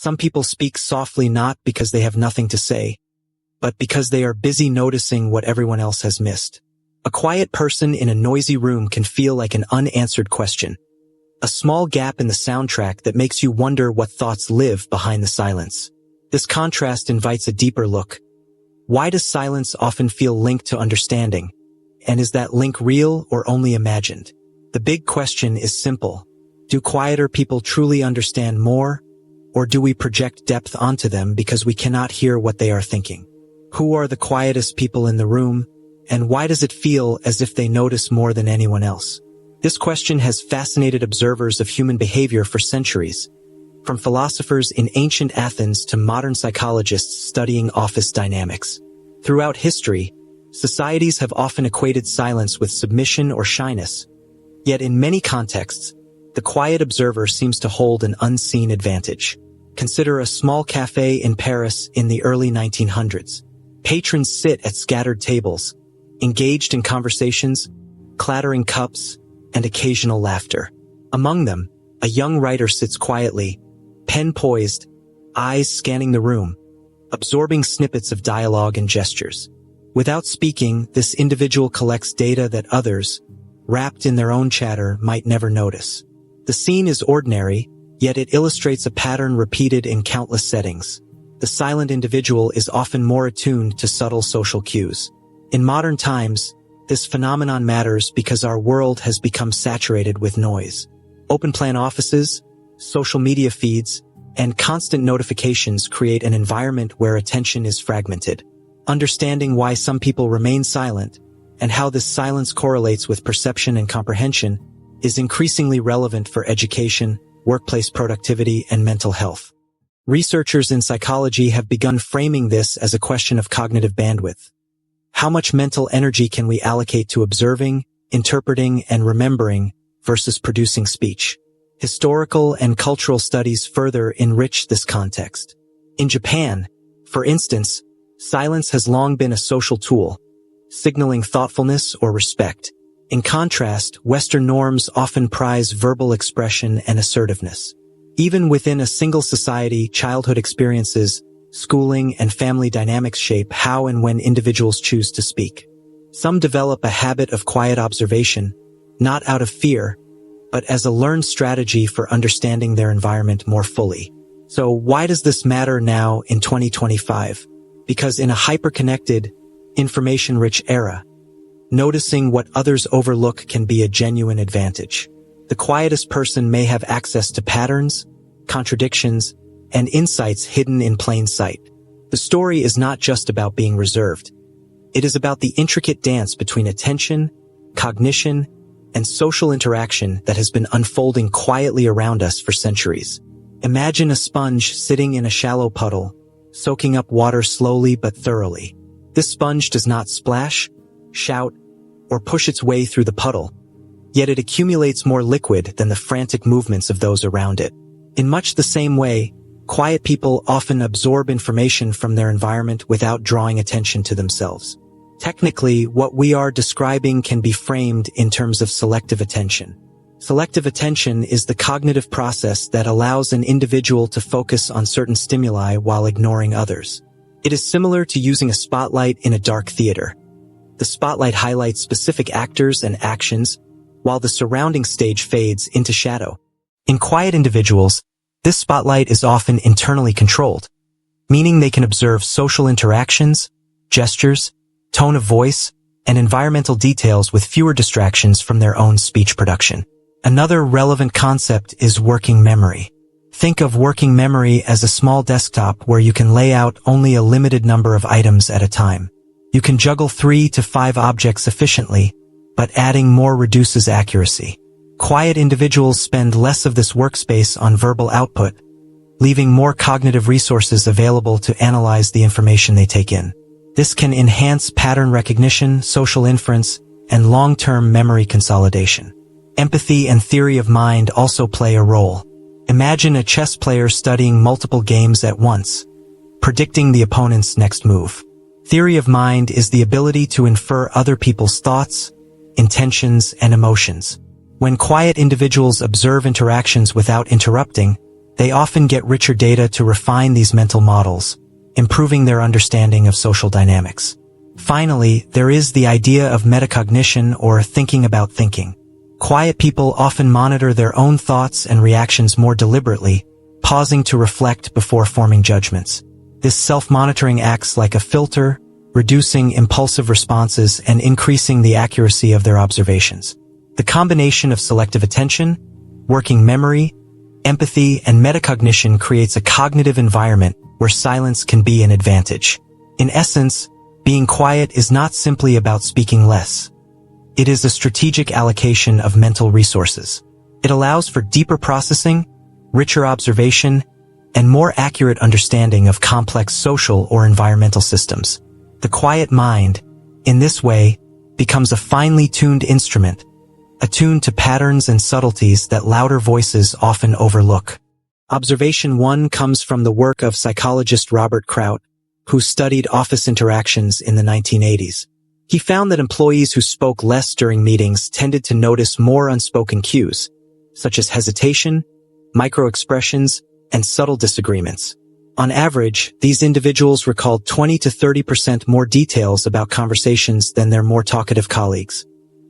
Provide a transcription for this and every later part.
Some people speak softly not because they have nothing to say, but because they are busy noticing what everyone else has missed. A quiet person in a noisy room can feel like an unanswered question, a small gap in the soundtrack that makes you wonder what thoughts live behind the silence. This contrast invites a deeper look. Why does silence often feel linked to understanding? And is that link real or only imagined? The big question is simple. Do quieter people truly understand more, or do we project depth onto them because we cannot hear what they are thinking? Who are the quietest people in the room, and why does it feel as if they notice more than anyone else? This question has fascinated observers of human behavior for centuries, from philosophers in ancient Athens to modern psychologists studying office dynamics. Throughout history, societies have often equated silence with submission or shyness, yet in many contexts, the quiet observer seems to hold an unseen advantage. Consider a small cafe in Paris in the early 1900s. Patrons sit at scattered tables, engaged in conversations, clattering cups, and occasional laughter. Among them, a young writer sits quietly, pen poised, eyes scanning the room, absorbing snippets of dialogue and gestures. Without speaking, this individual collects data that others, wrapped in their own chatter, might never notice. The scene is ordinary, yet it illustrates a pattern repeated in countless settings. The silent individual is often more attuned to subtle social cues. In modern times, this phenomenon matters because our world has become saturated with noise. Open-plan offices, social media feeds, and constant notifications create an environment where attention is fragmented. Understanding why some people remain silent, and how this silence correlates with perception and comprehension, is increasingly relevant for education, workplace productivity, and mental health. Researchers in psychology have begun framing this as a question of cognitive bandwidth. How much mental energy can we allocate to observing, interpreting, and remembering versus producing speech? Historical and cultural studies further enrich this context. In Japan, for instance, silence has long been a social tool, signaling thoughtfulness or respect. In contrast, Western norms often prize verbal expression and assertiveness. Even within a single society, childhood experiences, schooling, and family dynamics shape how and when individuals choose to speak. Some develop a habit of quiet observation, not out of fear, but as a learned strategy for understanding their environment more fully. So why does this matter now in 2025? Because in a hyper-connected, information-rich era, noticing what others overlook can be a genuine advantage. The quietest person may have access to patterns, contradictions, and insights hidden in plain sight. The story is not just about being reserved. It is about the intricate dance between attention, cognition, and social interaction that has been unfolding quietly around us for centuries. Imagine a sponge sitting in a shallow puddle, soaking up water slowly but thoroughly. This sponge does not splash, shout, or push its way through the puddle, yet it accumulates more liquid than the frantic movements of those around it. In much the same way, quiet people often absorb information from their environment without drawing attention to themselves. Technically, what we are describing can be framed in terms of selective attention. Selective attention is the cognitive process that allows an individual to focus on certain stimuli while ignoring others. It is similar to using a spotlight in a dark theater. The spotlight highlights specific actors and actions, while the surrounding stage fades into shadow. In quiet individuals, this spotlight is often internally controlled, meaning they can observe social interactions, gestures, tone of voice, and environmental details with fewer distractions from their own speech production. Another relevant concept is working memory. Think of working memory as a small desktop where you can lay out only a limited number of items at a time. You can juggle 3 to 5 objects efficiently, but adding more reduces accuracy. Quiet individuals spend less of this workspace on verbal output, leaving more cognitive resources available to analyze the information they take in. This can enhance pattern recognition, social inference, and long-term memory consolidation. Empathy and theory of mind also play a role. Imagine a chess player studying multiple games at once, predicting the opponent's next move. Theory of mind is the ability to infer other people's thoughts, intentions, and emotions. When quiet individuals observe interactions without interrupting, They often get richer data to refine these mental models, improving their understanding of social dynamics. Finally, there is the idea of metacognition, or thinking about thinking. Quiet people often monitor their own thoughts and reactions more deliberately, pausing to reflect before forming judgments. This self-monitoring acts like a filter, reducing impulsive responses and increasing the accuracy of their observations. The combination of selective attention, working memory, empathy, and metacognition creates a cognitive environment where silence can be an advantage. In essence, being quiet is not simply about speaking less. It is a strategic allocation of mental resources. It allows for deeper processing, richer observation, and more accurate understanding of complex social or environmental systems. The quiet mind, in this way, becomes a finely tuned instrument, attuned to patterns and subtleties that louder voices often overlook. Observation 1 comes from the work of psychologist Robert Kraut, who studied office interactions in the 1980s. He found that employees who spoke less during meetings tended to notice more unspoken cues, such as hesitation, microexpressions, and subtle disagreements. On average, these individuals recalled 20 to 30% more details about conversations than their more talkative colleagues,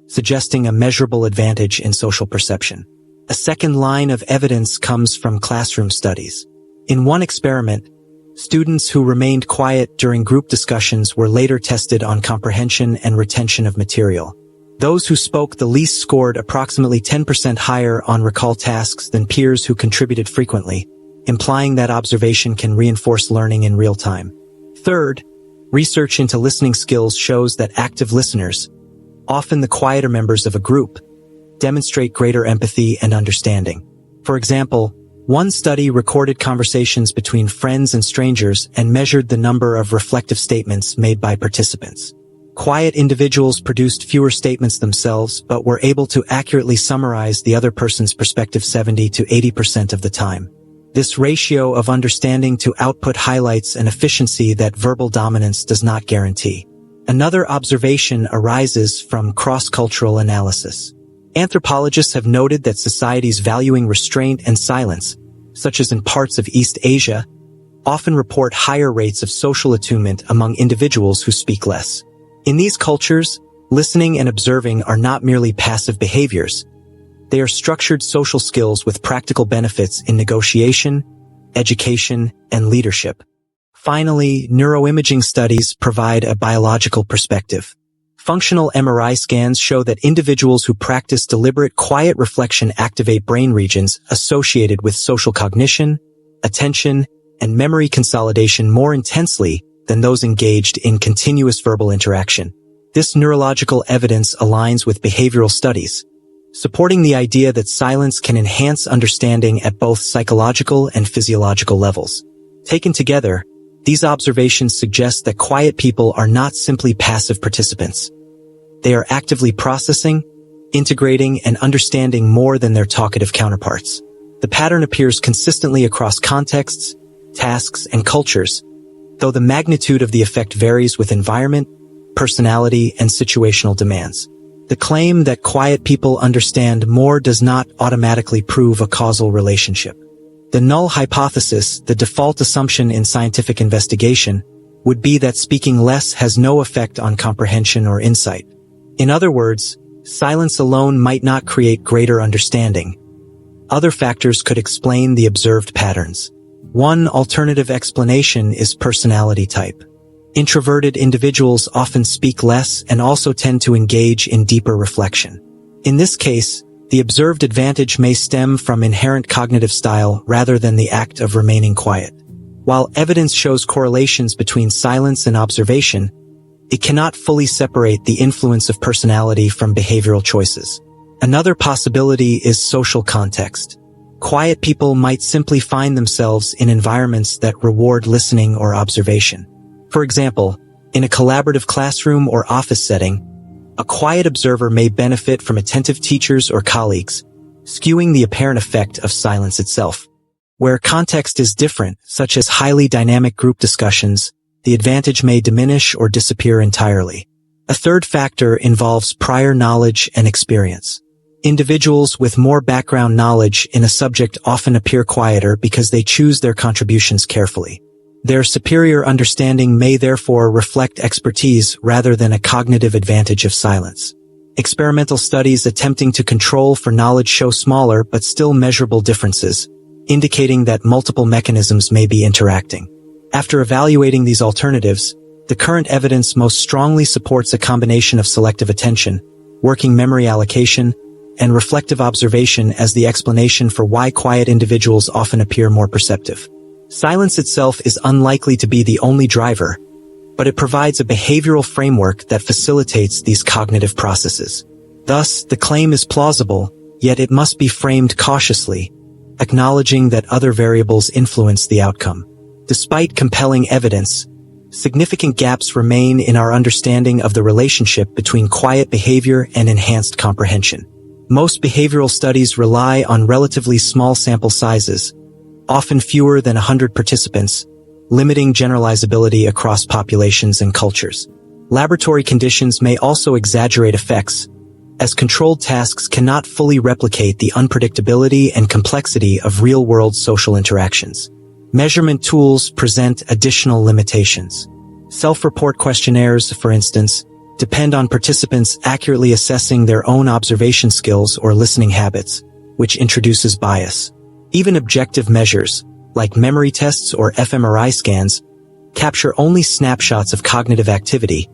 suggesting a measurable advantage in social perception. A second line of evidence comes from classroom studies. In one experiment, students who remained quiet during group discussions were later tested on comprehension and retention of material. Those who spoke the least scored approximately 10% higher on recall tasks than peers who contributed frequently, implying that observation can reinforce learning in real time. Third, research into listening skills shows that active listeners, often the quieter members of a group, demonstrate greater empathy and understanding. For example, one study recorded conversations between friends and strangers and measured the number of reflective statements made by participants. Quiet individuals produced fewer statements themselves but were able to accurately summarize the other person's perspective 70 to 80% of the time. This ratio of understanding to output highlights an efficiency that verbal dominance does not guarantee. Another observation arises from cross-cultural analysis. Anthropologists have noted that societies valuing restraint and silence, such as in parts of East Asia, often report higher rates of social attunement among individuals who speak less. In these cultures, listening and observing are not merely passive behaviors. They are structured social skills with practical benefits in negotiation, education, and leadership. Finally, neuroimaging studies provide a biological perspective. Functional MRI scans show that individuals who practice deliberate quiet reflection activate brain regions associated with social cognition, attention, and memory consolidation more intensely than those engaged in continuous verbal interaction. This neurological evidence aligns with behavioral studies, supporting the idea that silence can enhance understanding at both psychological and physiological levels. Taken together, these observations suggest that quiet people are not simply passive participants. They are actively processing, integrating, and understanding more than their talkative counterparts. The pattern appears consistently across contexts, tasks, and cultures, though the magnitude of the effect varies with environment, personality, and situational demands. The claim that quiet people understand more does not automatically prove a causal relationship. The null hypothesis, the default assumption in scientific investigation, would be that speaking less has no effect on comprehension or insight. In other words, silence alone might not create greater understanding. Other factors could explain the observed patterns. One alternative explanation is personality type. Introverted individuals often speak less and also tend to engage in deeper reflection. In this case, the observed advantage may stem from inherent cognitive style rather than the act of remaining quiet. While evidence shows correlations between silence and observation, it cannot fully separate the influence of personality from behavioral choices. Another possibility is social context. Quiet people might simply find themselves in environments that reward listening or observation. For example, in a collaborative classroom or office setting, a quiet observer may benefit from attentive teachers or colleagues, skewing the apparent effect of silence itself. Where context is different, such as highly dynamic group discussions, the advantage may diminish or disappear entirely. A third factor involves prior knowledge and experience. Individuals with more background knowledge in a subject often appear quieter because they choose their contributions carefully. Their superior understanding may therefore reflect expertise rather than a cognitive advantage of silence. Experimental studies attempting to control for knowledge show smaller but still measurable differences, indicating that multiple mechanisms may be interacting. After evaluating these alternatives, the current evidence most strongly supports a combination of selective attention, working memory allocation, and reflective observation as the explanation for why quiet individuals often appear more perceptive. Silence itself is unlikely to be the only driver, but it provides a behavioral framework that facilitates these cognitive processes. Thus, the claim is plausible, yet it must be framed cautiously, acknowledging that other variables influence the outcome. Despite compelling evidence, significant gaps remain in our understanding of the relationship between quiet behavior and enhanced comprehension. Most behavioral studies rely on relatively small sample sizes, often fewer than 100 participants, limiting generalizability across populations and cultures. Laboratory conditions may also exaggerate effects, as controlled tasks cannot fully replicate the unpredictability and complexity of real-world social interactions. Measurement tools present additional limitations. Self-report questionnaires, for instance, depend on participants accurately assessing their own observation skills or listening habits, which introduces bias. Even objective measures, like memory tests or fMRI scans, capture only snapshots of cognitive activity,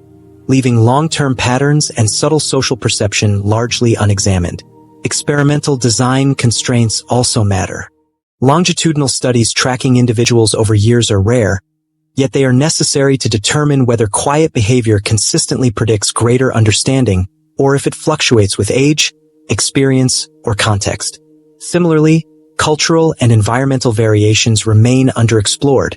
leaving long-term patterns and subtle social perception largely unexamined. Experimental design constraints also matter. Longitudinal studies tracking individuals over years are rare, yet they are necessary to determine whether quiet behavior consistently predicts greater understanding or if it fluctuates with age, experience, or context. Similarly, cultural and environmental variations remain underexplored.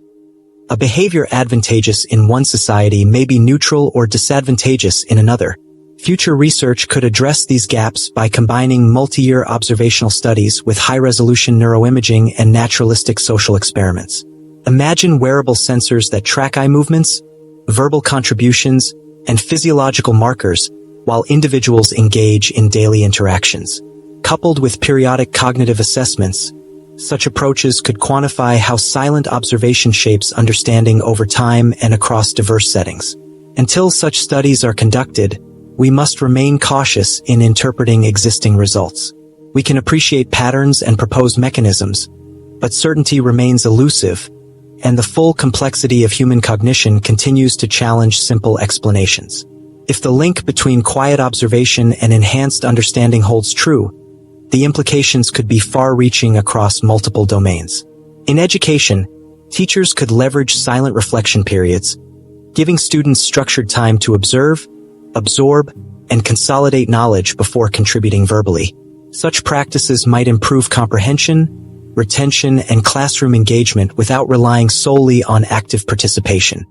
A behavior advantageous in one society may be neutral or disadvantageous in another. Future research could address these gaps by combining multi-year observational studies with high-resolution neuroimaging and naturalistic social experiments. Imagine wearable sensors that track eye movements, verbal contributions, and physiological markers while individuals engage in daily interactions. Coupled with periodic cognitive assessments, such approaches could quantify how silent observation shapes understanding over time and across diverse settings. Until such studies are conducted, we must remain cautious in interpreting existing results. We can appreciate patterns and propose mechanisms, but certainty remains elusive, and the full complexity of human cognition continues to challenge simple explanations. If the link between quiet observation and enhanced understanding holds true, the implications could be far-reaching across multiple domains. In education, teachers could leverage silent reflection periods, giving students structured time to observe, absorb, and consolidate knowledge before contributing verbally. Such practices might improve comprehension, retention, and classroom engagement without relying solely on active participation.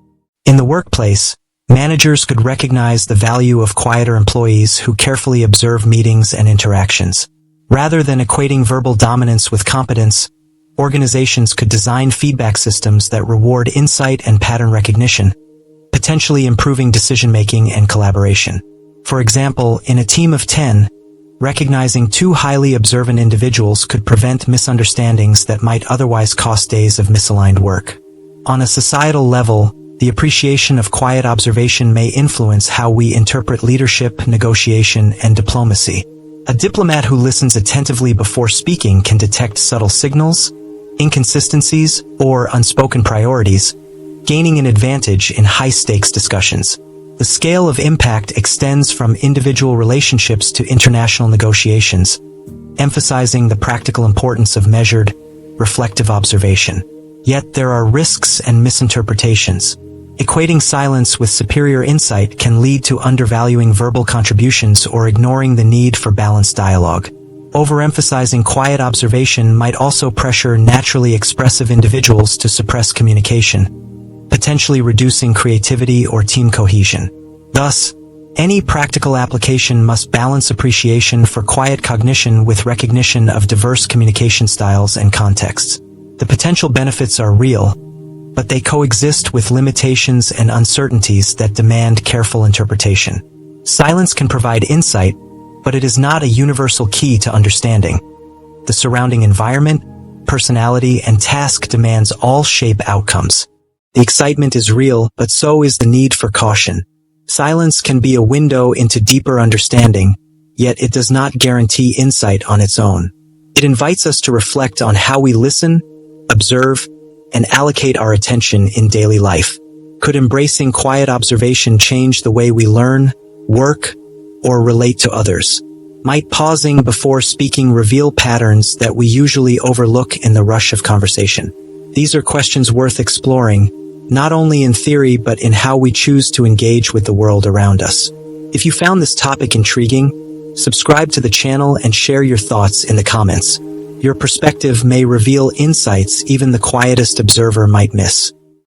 In the workplace, managers could recognize the value of quieter employees who carefully observe meetings and interactions. Rather than equating verbal dominance with competence, organizations could design feedback systems that reward insight and pattern recognition, potentially improving decision-making and collaboration. For example, in a team of 10, recognizing two highly observant individuals could prevent misunderstandings that might otherwise cost days of misaligned work. On a societal level, the appreciation of quiet observation may influence how we interpret leadership, negotiation, and diplomacy. A diplomat who listens attentively before speaking can detect subtle signals, inconsistencies, or unspoken priorities, gaining an advantage in high-stakes discussions. The scale of impact extends from individual relationships to international negotiations, emphasizing the practical importance of measured, reflective observation. Yet there are risks and misinterpretations. Equating silence with superior insight can lead to undervaluing verbal contributions or ignoring the need for balanced dialogue. Overemphasizing quiet observation might also pressure naturally expressive individuals to suppress communication, potentially reducing creativity or team cohesion. Thus, any practical application must balance appreciation for quiet cognition with recognition of diverse communication styles and contexts. The potential benefits are real, but they coexist with limitations and uncertainties that demand careful interpretation. Silence can provide insight, but it is not a universal key to understanding. The surrounding environment, personality, and task demands all shape outcomes. The excitement is real, but so is the need for caution. Silence can be a window into deeper understanding, yet it does not guarantee insight on its own. It invites us to reflect on how we listen, observe, and allocate our attention in daily life. Could embracing quiet observation change the way we learn, work, or relate to others? Might pausing before speaking reveal patterns that we usually overlook in the rush of conversation? These are questions worth exploring, not only in theory but in how we choose to engage with the world around us. If you found this topic intriguing, subscribe to the channel and share your thoughts in the comments. Your perspective may reveal insights even the quietest observer might miss.